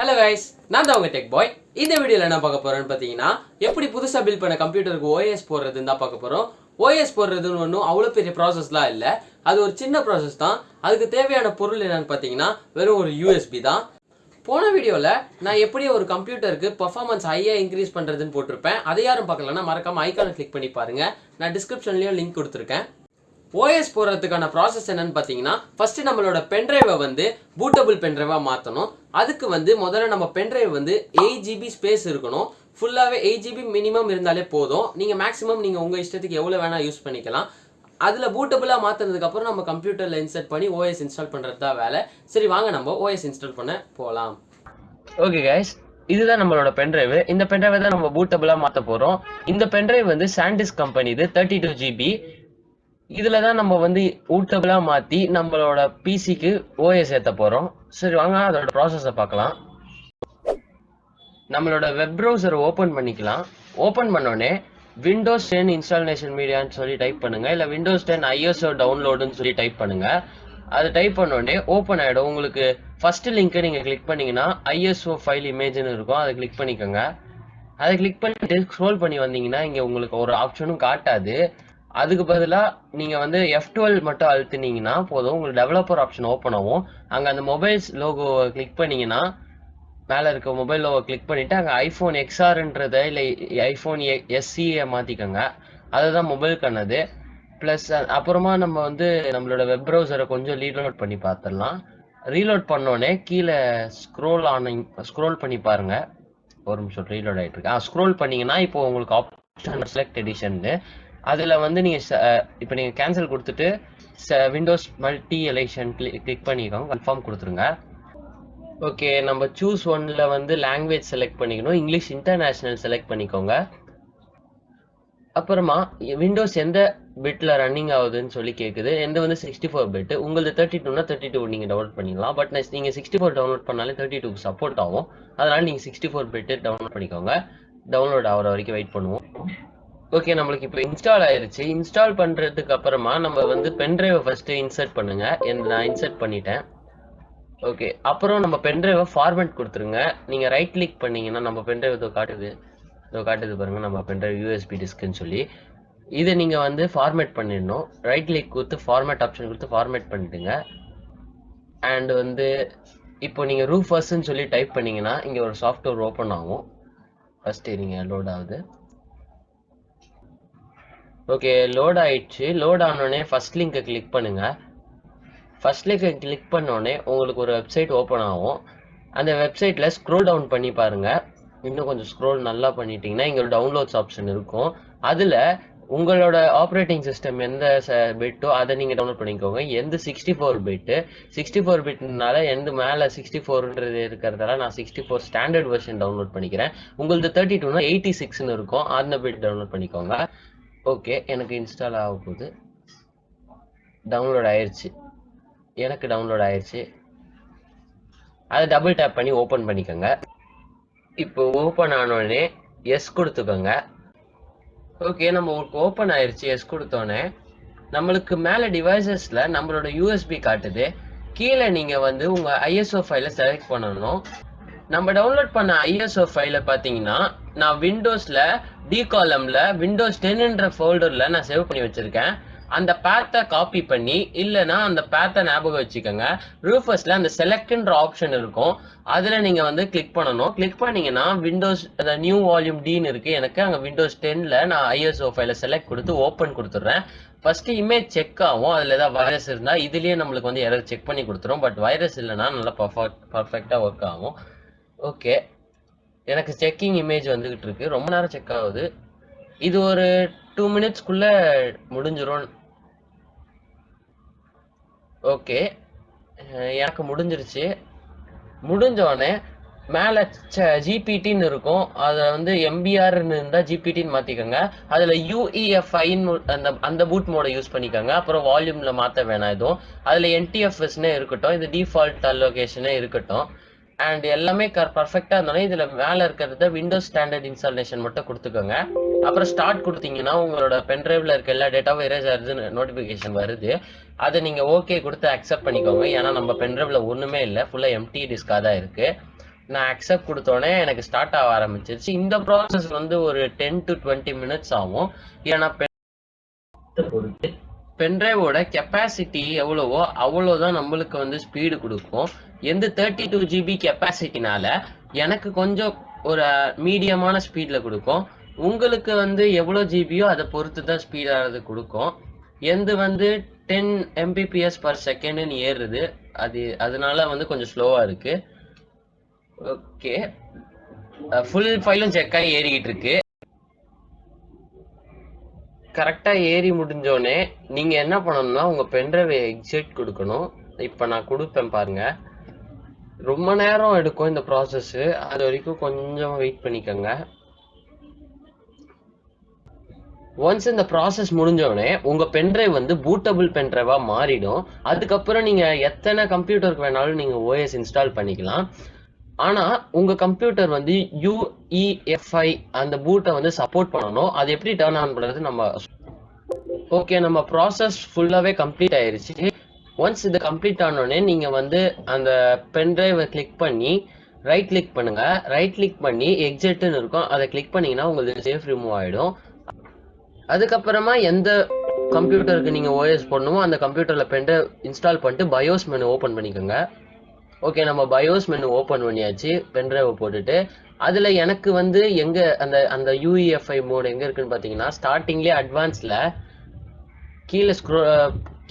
Hello guys, நான் தான் உங்க டெக் பாய். இந்த வீடியோவில் என்ன பார்க்க போறோம்னு பார்த்தீங்கன்னா, எப்படி புதுசாக பில்ட் பண்ண கம்ப்யூட்டருக்கு ஓஎஸ் போடுறதுன்னு தான் பார்க்க போகிறோம். ஓஎஸ் போடுறதுன்னு ஒன்றும் அவ்வளோ பெரிய ப்ராசஸ்லாம் இல்லை. அது ஒரு சின்ன ப்ராசஸ் தான். அதுக்கு தேவையான பொருள் என்னன்னு பார்த்தீங்கன்னா, வெறும் ஒரு யூஎஸ்பி தான். போன வீடியோவில் நான் எப்படி ஒரு கம்ப்யூட்டருக்கு பர்ஃபார்மன்ஸ் ஹையாக இன்க்ரீஸ் பண்ணுறதுன்னு போட்டிருப்பேன். அதை யாரும் பார்க்கலன்னா மறக்காம ஐக்கானை கிளிக் பண்ணி பாருங்க. நான் டிஸ்கிரிப்ஷன்லேயும் லிங்க் கொடுத்துருக்கேன். ஓஎஸ் போடுறதுக்கான ப்ராசஸ் என்னன்னு பார்த்தீங்கன்னா, ஃபர்ஸ்ட் நம்மளோட பென்ட்ரைவை வந்து பூட்டபிள் பென்ட்ரைவாக மாற்றணும். அதுக்கு வந்து முதல்ல நம்ம பென்ட்ரைவ் வந்து 8 GB ஸ்பேஸ் இருக்கணும். ஃபுல்லாகவே 8 GB மினிமம் இருந்தாலே போதும். நீங்கள் மேக்ஸிமம் நீங்கள் உங்கள் இஷ்டத்துக்கு எவ்வளோ வேணால் யூஸ் பண்ணிக்கலாம். அதில் பூட்டபிளாக மாற்றினதுக்கப்புறம் நம்ம கம்ப்யூட்டரில் இன்சர்ட் பண்ணி ஓஎஸ் இன்ஸ்டால் பண்ணுறது தான் வேலை. சரி வாங்க நம்ம ஓஎஸ் இன்ஸ்டால் பண்ண போகலாம். ஓகே கைஸ், இதுதான் நம்மளோட பென்ட்ரைவ். இந்த பென்ட்ரைவை தான் நம்ம பூட்டபிளாக மாற்ற போகிறோம். இந்த பென்ட்ரைவ் வந்து சாண்டிஸ்க் கம்பெனி, இது 32 GB. இதில் தான் நம்ம வந்து பூட்டபிளாக மாற்றி நம்மளோட பிசிக்கு ஓஎஸ் ஏற்ற போகிறோம். சரி வாங்க அதோட ப்ராசஸை பார்க்கலாம். நம்மளோட வெப் ப்ரௌசரை ஓப்பன் பண்ணிக்கலாம். ஓப்பன் பண்ணோடனே விண்டோஸ் 10 இன்ஸ்டாலேஷன் மீடியான்னு சொல்லி டைப் பண்ணுங்க, இல்லை விண்டோஸ் 10 ஐஎஸ்ஓ டவுன்லோடுன்னு சொல்லி டைப் பண்ணுங்க. அது டைப் பண்ணோடனே ஓப்பன் ஆகிடும். உங்களுக்கு ஃபர்ஸ்ட் லிங்க்கை நீங்கள் கிளிக் பண்ணிங்கன்னா ஐஎஸ்ஓ ஃபைல் இமேஜ்னு இருக்கும், அதை கிளிக் பண்ணிக்கோங்க. அதை கிளிக் பண்ணிட்டு ஸ்க்ரோல் பண்ணி வந்தீங்கன்னா இங்கே உங்களுக்கு ஒரு ஆப்ஷனும் காட்டாது. அதுக்கு பதிலாக நீங்கள் வந்து F12 மட்டும் அழுத்தினீங்கன்னா போதும், உங்களுக்கு டெவலப்பர் ஆப்ஷன் ஓப்பன் ஆகும். அங்கே அந்த மொபைல்ஸ் லோகோவை கிளிக் பண்ணிங்கன்னா மேலே இருக்க மொபைல் லோகோ கிளிக் பண்ணிவிட்டு அங்கே ஐஃபோன் எக்ஸ்ஆர்ன்றதை இல்லை ஐஃபோன் SCயை மாற்றிக்கோங்க. அதுதான் மொபைலுக்கானது. ப்ளஸ் அப்புறமா நம்ம வந்து நம்மளோட வெப் ப்ரௌசரை கொஞ்சம் ரீலோட் பண்ணி பார்த்துடலாம். ரீலோட் பண்ணோடனே கீழே ஸ்க்ரோல் பண்ணி பாருங்கள். ஒரு நிமிஷம் ரீலோட் ஆகிட்டு இருக்கு. ஸ்க்ரோல் பண்ணிங்கன்னா இப்போ உங்களுக்கு ஆப்ஷன் செலக்ட் எடிஷன்னு, அதில் வந்து நீங்கள் இப்போ நீங்கள் கேன்சல் கொடுத்துட்டு விண்டோஸ் மல்டி எலெக்ஷன் கிளிக் பண்ணிக்கோங்க, கன்ஃபார்ம் கொடுத்துருங்க. ஓகே, நம்ம சூஸ் ஒன்ல வந்து லாங்குவேஜ் செலக்ட் பண்ணிக்கணும். இங்கிலீஷ் இன்டர்நேஷ்னல் செலக்ட் பண்ணிக்கோங்க. அப்புறமா விண்டோஸ் எந்த பிட்டில் ரன்னிங் ஆகுதுன்னு சொல்லி கேட்குது. எந்த வந்து 64 பிட், உங்களுக்கு 32னா 32 நீங்கள் டவுன்லோட் பண்ணிக்கலாம். பட் நீங்கள் 64 டவுன்லோட் பண்ணாலே 32க்கு சப்போர்ட் ஆகும். அதனால் நீங்கள் 64 பிட்டு டவுன்லோட் பண்ணிக்கோங்க. டவுன்லோட் ஆகிற வரைக்கும் வெயிட் பண்ணுவோம். ஓகே, நம்மளுக்கு இப்போ இன்ஸ்டால் ஆயிருச்சு. இன்ஸ்டால் பண்ணுறதுக்கு அப்புறமா நம்ம வந்து பென்ட்ரைவை ஃபஸ்ட்டு இன்சர்ட் பண்ணுங்க. நான் இன்சர்ட் பண்ணிட்டேன். ஓகே, அப்புறம் நம்ம பென்ட்ரைவை ஃபார்மேட் கொடுத்துருங்க. நீங்கள் ரைட் கிளிக் பண்ணிங்கன்னா நம்ம பென்ட்ரைவ் காட்டுது பாருங்கள், நம்ம பென்ட்ரைவ் யூஎஸ்பி டிஸ்க்குன்னு சொல்லி. இதை நீங்கள் வந்து ஃபார்மேட் பண்ணிடணும். ரைட் கிளிக் கொடுத்து ஃபார்மேட் ஆப்ஷன் கொடுத்து ஃபார்மேட் பண்ணிட்டுங்க. அண்ட் வந்து இப்போ நீங்கள் ரூஃபர்ஸ்ன்னு சொல்லி டைப் பண்ணிங்கன்னா இங்கே ஒரு சாஃப்ட்வேர் ஓப்பன் ஆகும். ஃபஸ்ட்டு நீங்கள் லோட் ஆகுது. ஓகே, லோட் ஆயிடுச்சு. லோட் ஆனோடனே ஃபர்ஸ்ட் லிங்கை கிளிக் பண்ணுங்க. ஃபர்ஸ்ட் லிங்கை கிளிக் பண்ணோடனே உங்களுக்கு ஒரு வெப்சைட் ஓப்பன் ஆகும். அந்த வெப்சைட்டில் ஸ்க்ரோல் டவுன் பண்ணி பாருங்க. இன்னும் கொஞ்சம் ஸ்க்ரோல் நல்லா பண்ணிட்டீங்கன்னா இங்கே ஒரு டவுன்லோட்ஸ் ஆப்ஷன் இருக்கும். அதில் உங்களோட ஆப்ரேட்டிங் சிஸ்டம் எந்த பிட்டோ அதை நீங்கள் டவுன்லோட் பண்ணிக்கோங்க. எந்த 64 பிட்டு, 64 பிட்னால எந்த மேலே 64ன்றது இருக்கிறதால நான் 64 ஸ்டாண்டர்ட் வெர்ஷன் டவுன்லோட் பண்ணிக்கிறேன். உங்களுக்கு 32னா 86ன்னு இருக்கும், அந்த பிட் டவுன்லோட் பண்ணிக்கோங்க. ஓகே, எனக்கு இன்ஸ்டால் ஆக போகுது. டவுன்லோட் ஆயிடுச்சு. அதை டபுள் டேப் பண்ணி ஓப்பன் பண்ணிக்கோங்க. இப்போ ஓப்பன் ஆனோடனே எஸ் கொடுத்துக்கோங்க. ஓகே, நம்ம ஓப்பன் ஆயிடுச்சு. எஸ் கொடுத்தோடனே நம்மளுக்கு மேலே டிவைசஸில் நம்மளோட யூஎஸ்பி காட்டுது. கீழே நீங்கள் வந்து உங்கள் ஐஎஸ்ஓ ஃபைலை செலக்ட் பண்ணணும். நம்ம டவுன்லோட் பண்ண ஐஎஸ்ஓ ஃபைலை பார்த்தீங்கன்னா நான் விண்டோஸில் டி காலமில் விண்டோஸ் 10ன்ற ஃபோல்டரில் நான் சேவ் பண்ணி வச்சுருக்கேன். அந்த பேத்தை காப்பி பண்ணி, இல்லைனா அந்த பேத்தை ஞாபகம் வச்சுக்கோங்க. ரூஃபர்ஸில் அந்த செலக்ட்ன்ற ஆப்ஷன் இருக்கும், அதில் நீங்கள் வந்து கிளிக் பண்ணணும். கிளிக் பண்ணிங்கன்னா விண்டோஸ் அந்த நியூ வால்யூம் டின்னு இருக்குது. எனக்கு அங்கே விண்டோஸ் 10ல் நான் ஐஎஸ்ஓ ஃபைலை செலக்ட் கொடுத்து ஓப்பன் கொடுத்துட்றேன். ஃபஸ்ட்டு இமேஜ் செக் ஆகும். அதில் ஏதாவது வைரஸ் இருந்தால் இதுலேயே நம்மளுக்கு வந்து எரர் செக் பண்ணி கொடுத்துரும். பட் வைரஸ் இல்லைனா நல்லா பர்ஃபெக்டாக ஒர்க் ஆகும். ஓகே, எனக்கு செக்கிங் இமேஜ் வந்துகிட்டு இருக்கு. ரொம்ப நேரம் செக் ஆகுது. இது ஒரு 2 மினிட்ஸ்க்குள்ள முடிஞ்சிடும். ஓகே, எனக்கு முடிஞ்சிருச்சு. முடிஞ்சோடனே மேலே ஜிபிடின்னு இருக்கும், அதில் வந்து எம்பிஆர்னு இருந்தால் ஜிபிடின்னு மாற்றிக்கோங்க. அதில் யூஇஎஃப்ஐன்னு அந்த பூட் மோடை யூஸ் பண்ணிக்கோங்க. அப்புறம் வால்யூமில் மாற்ற வேணாம் எதுவும். அதில் என்டிஎஃப்எஸ்னே இருக்கட்டும், இது டிஃபால்ட் அலோகேஷனே இருக்கட்டும். அண்ட் எல்லாமே பர்ஃபெக்டாக இருந்தோடனே இதில் மேலே இருக்கிறத விண்டோஸ் ஸ்டாண்டர்ட் இன்ஸ்டாலேஷன் மட்டும் கொடுத்துக்கோங்க. அப்புறம் ஸ்டார்ட் கொடுத்தீங்கன்னா உங்களோட பென்ட்ரைவில் இருக்க எல்லா டேட்டாவும் எரேஸ் ஆகுதுன்னு நோட்டிஃபிகேஷன் வருது. அதை நீங்கள் ஓகே கொடுத்து அக்செப்ட் பண்ணிக்கோங்க. ஏன்னா நம்ம பென்ட்ரைவில் ஒன்றுமே இல்லை, ஃபுல்லாக எம்டி டிஸ்காக தான் இருக்குது. நான் அக்செப்ட் கொடுத்தோடனே எனக்கு ஸ்டார்ட் ஆக ஆரம்பிச்சிருச்சு. இந்த ப்ராசஸ் வந்து ஒரு 10 to 20 மினிட்ஸ் ஆகும். ஏன்னா பொறுத்து பென்ட்ரைவோட கெப்பாசிட்டி எவ்வளவோ அவ்வளோதான் நம்மளுக்கு வந்து ஸ்பீடு கொடுக்கும். எந்த 32 GB கெப்பாசிட்டினால எனக்கு கொஞ்சம் ஒரு மீடியமான ஸ்பீடில் கொடுக்கும். உங்களுக்கு வந்து எவ்வளோ ஜிபியோ அதை பொறுத்து தான் ஸ்பீடானது கொடுக்கும். எந்த வந்து 10 Mbps/s ஏறுது, அதனால வந்து கொஞ்சம் ஸ்லோவாக இருக்கு. ஓகே, ஃபுல் ஃபைலும் செக் ஆகி ஏறிக்கிட்டு இருக்கு. கரெக்டாக ஏறி முடிஞ்சோடனே நீங்கள் என்ன பண்ணணும்னா உங்கள் பென்ட்ரைவை எக்ஸிட் கொடுக்கணும். இப்போ நான் கொடுப்பேன் பாருங்க. ரொம்ப நேரம் எடுக்கும் இந்த ப்ராசஸ்ஸு, அது வரைக்கும் கொஞ்சம் வெயிட் பண்ணிக்கோங்க. ஒன்ஸ் இந்த ப்ராசஸ் முடிஞ்சோடனே உங்கள் பென்ட்ரைவ் வந்து பூட்டபிள் பென்ட்ரைவாக மாறிடும். அதுக்கப்புறம் நீங்கள் எத்தனை கம்ப்யூட்டருக்கு வேணாலும் நீங்கள் ஓஎஸ் இன்ஸ்டால் பண்ணிக்கலாம். ஆனால் உங்கள் கம்ப்யூட்டர் வந்து UEFI அந்த பூட்டை வந்து சப்போர்ட் பண்ணணும். அது எப்படி டர்ன் ஆன் பண்ணுறது நம்ம ஓகே. நம்ம ப்ராசஸ் ஃபுல்லாகவே கம்ப்ளீட் ஆயிடுச்சு. ஒன்ஸ் இது கம்ப்ளீட் ஆனோடனே நீங்கள் வந்து அந்த பென்ட்ரைவை கிளிக் பண்ணி ரைட் கிளிக் பண்ணுங்கள். ரைட் கிளிக் பண்ணி எக்ஸிட்னு இருக்கும், அதை கிளிக் பண்ணிங்கன்னா உங்களுக்கு சேஃப் ரிமூவ் ஆகிடும். அதுக்கப்புறமா எந்த கம்ப்யூட்டருக்கு நீங்கள் ஓஎஸ் பண்ணணுமோ அந்த கம்ப்யூட்டரில் பென்ட்ரைவ் இன்ஸ்டால் பண்ணிட்டு பயோஸ் மெனு ஓப்பன் பண்ணிக்கோங்க. ஓகே, நம்ம பயோஸ் மெனு ஓப்பன் பண்ணியாச்சு. பென்ட்ரைவை போட்டுட்டு அதில் எனக்கு வந்து எங்கே அந்த UEFI மோட் எங்கே இருக்குன்னு பார்த்தீங்கன்னா ஸ்டார்டிங்லேயே அட்வான்ஸில் கீழே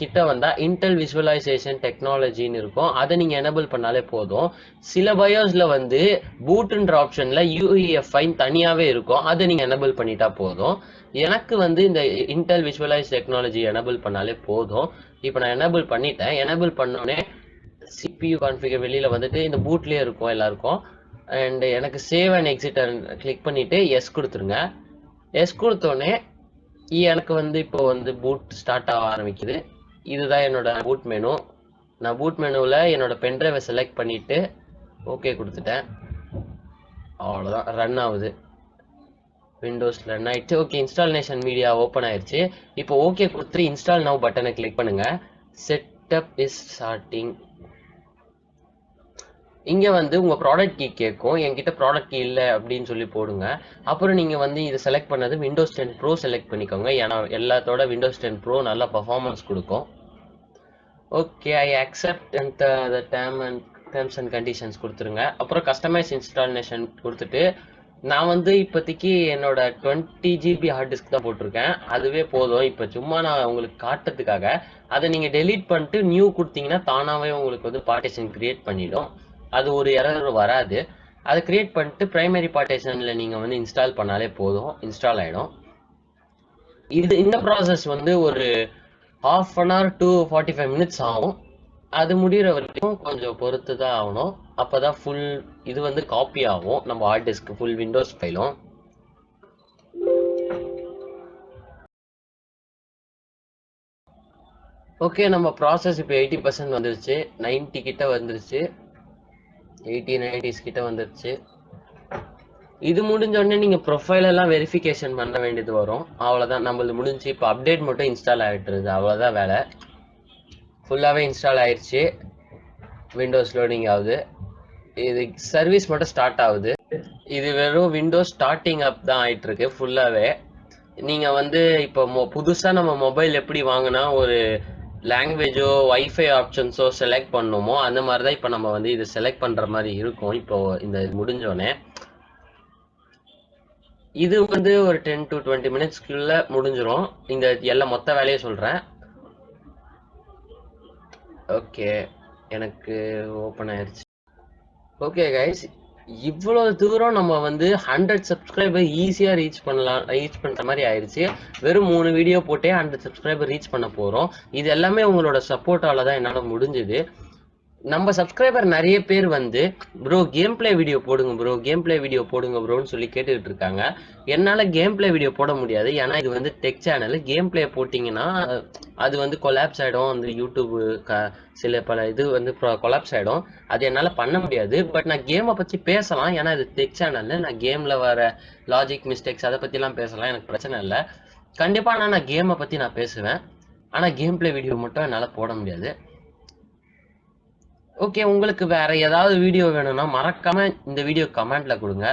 கிட்ட வந்தால் இன்டெல் விஷுவலைசேஷன் டெக்னாலஜின்னு இருக்கும். அதை நீங்கள் எனேபிள் பண்ணாலே போதும். சில பயோஸில் வந்து பூட்டுன்ற ஆப்ஷனில் UEFI தனியாகவே இருக்கும், அதை நீங்கள் எனேபிள் பண்ணிட்டா போதும். எனக்கு வந்து இந்த இன்டெல் விஷுவலைஸ் டெக்னாலஜி எனேபிள் பண்ணாலே போதும். இப்போ நான் எனேபிள் பண்ணிட்டேன். எனேபிள் பண்ணோடனே CPU கான்ஃபிகர் வெளியில் வந்துட்டு இந்த பூட்லேயே இருக்கும் எல்லாருக்கும். அண்ட் எனக்கு சேவ் அண்ட் எக்ஸிட் கிளிக் பண்ணிவிட்டு எஸ் கொடுத்துருங்க. எஸ் கொடுத்தோடனே எனக்கு வந்து இப்போ வந்து பூட் ஸ்டார்ட் ஆக ஆரம்பிக்குது. இதுதான் என்னோட பூட் மெனு. நான் பூட் மெனுவில் என்னோட பென்ட்ரைவை செலக்ட் பண்ணிவிட்டு ஓகே கொடுத்துட்டேன். அவ்வளோதான், ரன் ஆகுது. விண்டோஸ் ரன் ஆகிடுச்சு. ஓகே, இன்ஸ்டாலேஷன் மீடியா ஓப்பன் ஆயிடுச்சு. இப்போ ஓகே கொடுத்துட்டு இன்ஸ்டால் நவ் பட்டனை கிளிக் பண்ணுங்கள். Setup is starting. இங்கே வந்து உங்கள் ப்ராடக்ட் கீ கேட்கும். என்கிட்ட ப்ராடக்ட் கீ இல்லை அப்படின்னு சொல்லி போடுங்க. அப்புறம் நீங்கள் வந்து இதை செலக்ட் பண்ணது விண்டோஸ் 10 ப்ரோ செலக்ட் பண்ணிக்கோங்க. ஏன்னா எல்லாத்தோட விண்டோஸ் 10 ப்ரோ நல்லா பர்ஃபார்மன்ஸ் கொடுக்கும். Okay, I accept and terms and conditions கொடுத்துருங்க. அப்புறம் கஸ்டமைஸ் இன்ஸ்டாலேஷன் கொடுத்துட்டு நான் வந்து இப்போதைக்கு என்னோட 20 GB ஹார்ட் டிஸ்க் தான் போட்டிருக்கேன். அதுவே போதும். இப்போ சும்மா நான் உங்களுக்கு காட்டுறதுக்காக அதை நீங்கள் டெலீட் பண்ணிட்டு நியூ கொடுத்தீங்கன்னா தானாகவே உங்களுக்கு வந்து பார்ட்டிஷன் கிரியேட் பண்ணிடும். அது ஒரு எரர் வராது. அதை கிரியேட் பண்ணிட்டு பிரைமரி பார்ட்டிஷனில் நீங்கள் வந்து இன்ஸ்டால் பண்ணாலே போதும், இன்ஸ்டால் ஆகிடும். இந்த ப்ராசஸ் வந்து ஒரு 1/2 an hour to 45 minutes ஆகும். அது முடிகிற வரைக்கும் கொஞ்சம் பொறுத்து தான் ஆகணும். அப்போ தான் ஃபுல் இது வந்து காப்பி ஆகும் நம்ம ஹார்ட் டிஸ்க் ஃபுல் விண்டோஸ் ஃபைலும். ஓகே, நம்ம ப்ராசஸ் இப்போ 80% வந்துருச்சு. 90 கிட்ட வந்துருச்சு. 80-90s கிட்ட வந்துருச்சு. இது முடிஞ்சோடனே நீங்கள் ப்ரொஃபைலெல்லாம் வெரிஃபிகேஷன் பண்ண வேண்டியது வரும். அவ்வளோதான், நம்மளது முடிஞ்சு. இப்போ அப்டேட் மட்டும் இன்ஸ்டால் ஆகிட்டுருது, அவ்வளோதான் வேலை. ஃபுல்லாகவே இன்ஸ்டால் ஆயிடுச்சு. விண்டோஸ் லோடிங் ஆகுது. இது சர்வீஸ் மட்டும் ஸ்டார்ட் ஆகுது. இது வெறும் விண்டோஸ் ஸ்டார்டிங் அப் தான் ஆகிட்டுருக்கு ஃபுல்லாகவே. நீங்கள் வந்து இப்போ புதுசாக நம்ம மொபைல் எப்படி வாங்கினா ஒரு லாங்குவேஜோ வைஃபை ஆப்ஷன்ஸோ செலக்ட் பண்ணணுமோ அந்த மாதிரி தான் இப்போ நம்ம வந்து இது செலக்ட் பண்ணுற மாதிரி இருக்கும். இப்போ இந்த முடிஞ்சோடனே இது வந்து ஒரு 10 to 20 மினிட்ஸ்க்குள்ள முடிஞ்சிடும். இந்த எல்லா மொத்த வேலையை சொல்கிறேன். ஓகே, எனக்கு ஓப்பன் ஆயிடுச்சு. ஓகே கைஸ், இவ்வளோ தூரம் நம்ம வந்து 100 சப்ஸ்கிரைபர் ஈஸியாக ரீச் பண்ணுற மாதிரி ஆயிடுச்சு. வெறும் 3 வீடியோ போட்டே 100 சப்ஸ்கிரைபர் ரீச் பண்ண போகிறோம். இது எல்லாமே உங்களோட சப்போர்ட்டால தான் என்னால் முடிஞ்சுது. நம்ம சப்ஸ்கிரைபர் நிறைய பேர் வந்து ப்ரோ கேம் பிளே வீடியோ போடுங்க ப்ரோ, கேம் பிளே வீடியோ போடுங்க ப்ரோன்னு சொல்லி கேட்டுக்கிட்டு இருக்காங்க. என்னால் கேம் பிளே வீடியோ போட முடியாது, ஏன்னா இது வந்து டெக் சேனல். கேம் பிளே போட்டிங்கன்னா அது வந்து கொலாப்ஸ் ஆகிடும். அந்த யூடியூப் சில பல இது வந்து கொலாப்ஸ் ஆகிடும். அது என்னால் பண்ண முடியாது. பட் நான் கேமை பற்றி பேசலாம், ஏன்னா இது டெக் சேனல். நான் கேமில் வர லாஜிக் மிஸ்டேக்ஸ் அதை பற்றிலாம் பேசலாம், எனக்கு பிரச்சனை இல்லை. கண்டிப்பாக நான் கேமை பற்றி நான் பேசுவேன். ஆனால் கேம் பிளே வீடியோ மட்டும் என்னால் போட முடியாது. ஓகே, உங்களுக்கு வேற ஏதாவது வீடியோ வேணும்னா மறக்காம இந்த வீடியோ கமெண்ட்ல கொடுங்க.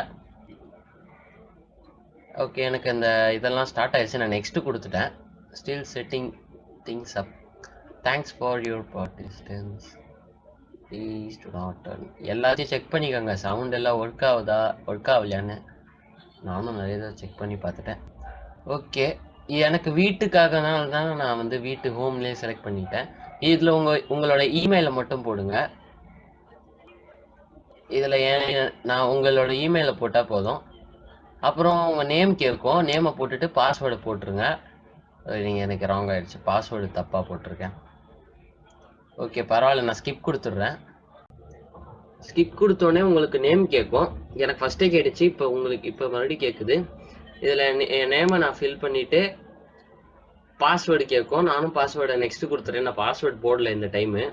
ஓகே, எனக்கு இந்த இதெல்லாம் ஸ்டார்ட் ஆயிடுச்சு. நான் நெக்ஸ்ட் கொடுத்துட்டேன். Still setting things up. Thanks for your participants. Please do not turn. எல்லாத்தையும் செக் பண்ணிக்கோங்க, சவுண்ட் எல்லாம் ஒர்க் ஆகுதா ஒர்க் ஆகலையான்னு. நானும் நிறைய தான் செக் பண்ணி பார்த்துட்டேன். ஓகே, எனக்கு வீட்டுக்காகனால தான் நான் வந்து வீட்டு ஹோம்லேயே செலக்ட் பண்ணிட்டேன். இதில் உங்களோட இமெயிலை மட்டும் போடுங்க. இதில் நான் உங்களோட இமெயிலை போட்டால் போதும். அப்புறம் உங்கள் நேம் கேட்கும், நேமை போட்டுட்டு பாஸ்வேர்டை போட்டுருங்க. நீங்கள் எனக்கு ராங் ஆகிடுச்சு, பாஸ்வேர்டு தப்பாக போட்டிருக்கேன். ஓகே பரவாயில்ல, நான் ஸ்கிப் கொடுத்துட்றேன். ஸ்கிப் கொடுத்தோடனே உங்களுக்கு நேம் கேட்கும். எனக்கு ஃபஸ்ட்டே கேட்டுச்சு, இப்போ மறுபடியும் கேட்குது. இதில் என் நேமை நான் ஃபில் பண்ணிவிட்டு பாஸ்வேர்டு கேட்கும். நானும் பாஸ்வேர்டை நெக்ஸ்ட் கொடுத்துறேன். நான் பாஸ்வேர்டு போடல இந்த டைமு.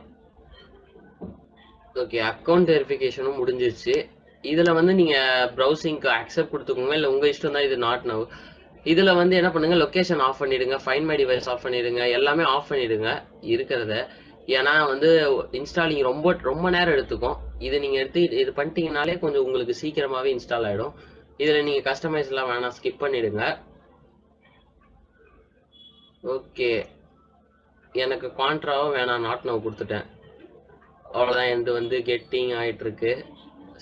ஓகே, அக்கௌண்ட் வெரிஃபிகேஷனும் முடிஞ்சிருச்சு. இதில் வந்து நீங்கள் ப்ரௌசிங்க்கு அக்செப்ட் கொடுத்துக்கோங்க, இல்லை உங்கள் இஷ்டம் தான். இது நாட் நவ். இதில் வந்து என்ன பண்ணுங்கள், லொக்கேஷன் ஆஃப் பண்ணிவிடுங்க, ஃபைண்ட் மை டிவைஸ் ஆஃப் பண்ணிவிடுங்க, எல்லாமே ஆஃப் பண்ணிவிடுங்க இருக்கிறத. ஏன்னா வந்து இன்ஸ்டாலிங் ரொம்ப நேரம் எடுத்துக்கும். இது நீங்கள் இது பண்ணிட்டீங்கனாலே கொஞ்சம் உங்களுக்கு சீக்கிரமாகவே இன்ஸ்டால் ஆகிடும். இதில் நீங்கள் கஸ்டமைஸ்லாம் வேணாம், ஸ்கிப் பண்ணிவிடுங்க. ஓகே, எனக்கு கான்ட்ராவும் வேணாம், நாட் நவ் கொடுத்துட்டேன். அவ்வளோதான். இது வந்து கெட்டிங் ஆகிட்டுருக்கு,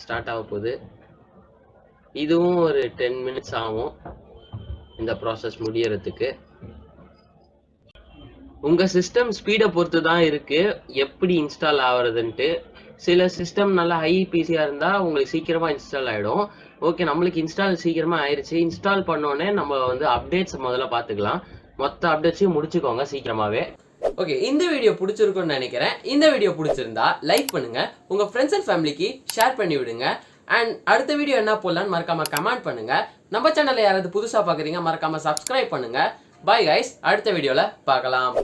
ஸ்டார்ட் ஆக போகுது. இதுவும் ஒரு 10 மினிட்ஸ் ஆகும் இந்த ப்ராசஸ் முடியறதுக்கு. உங்கள் சிஸ்டம் ஸ்பீடை பொறுத்து தான் இருக்குது எப்படி இன்ஸ்டால் ஆகிறதுன்ட்டு. சில சிஸ்டம் நல்லா ஹை பிசியாக இருந்தால் உங்களுக்கு சீக்கிரமாக இன்ஸ்டால் ஆகிடும். ஓகே, நம்மளுக்கு இன்ஸ்டால் சீக்கிரமாக ஆயிடுச்சு. இன்ஸ்டால் பண்ணோடனே நம்ம வந்து அப்டேட்ஸ் முதல்ல பார்த்துக்கலாம். மொத்த அப்டேட்ஸையும் முடிச்சுக்கோங்க சீக்கிரமாகவே. ஓகே, இந்த வீடியோ பிடிச்சிருக்குன்னு நினைக்கிறேன். இந்த வீடியோ பிடிச்சிருந்தா லைக் பண்ணுங்கள், உங்கள் ஃப்ரெண்ட்ஸ் அண்ட் ஃபேமிலிக்கு ஷேர் பண்ணி விடுங்க. அண்ட் அடுத்த வீடியோ என்ன போடலான்னு மறக்காம கமெண்ட் பண்ணுங்க. நம்ம சேனலை யாராவது புதுசாக பார்க்குறீங்க மறக்காம சப்ஸ்கிரைப் பண்ணுங்க. பாய் கைஸ், அடுத்த வீடியோவில் பார்க்கலாம்.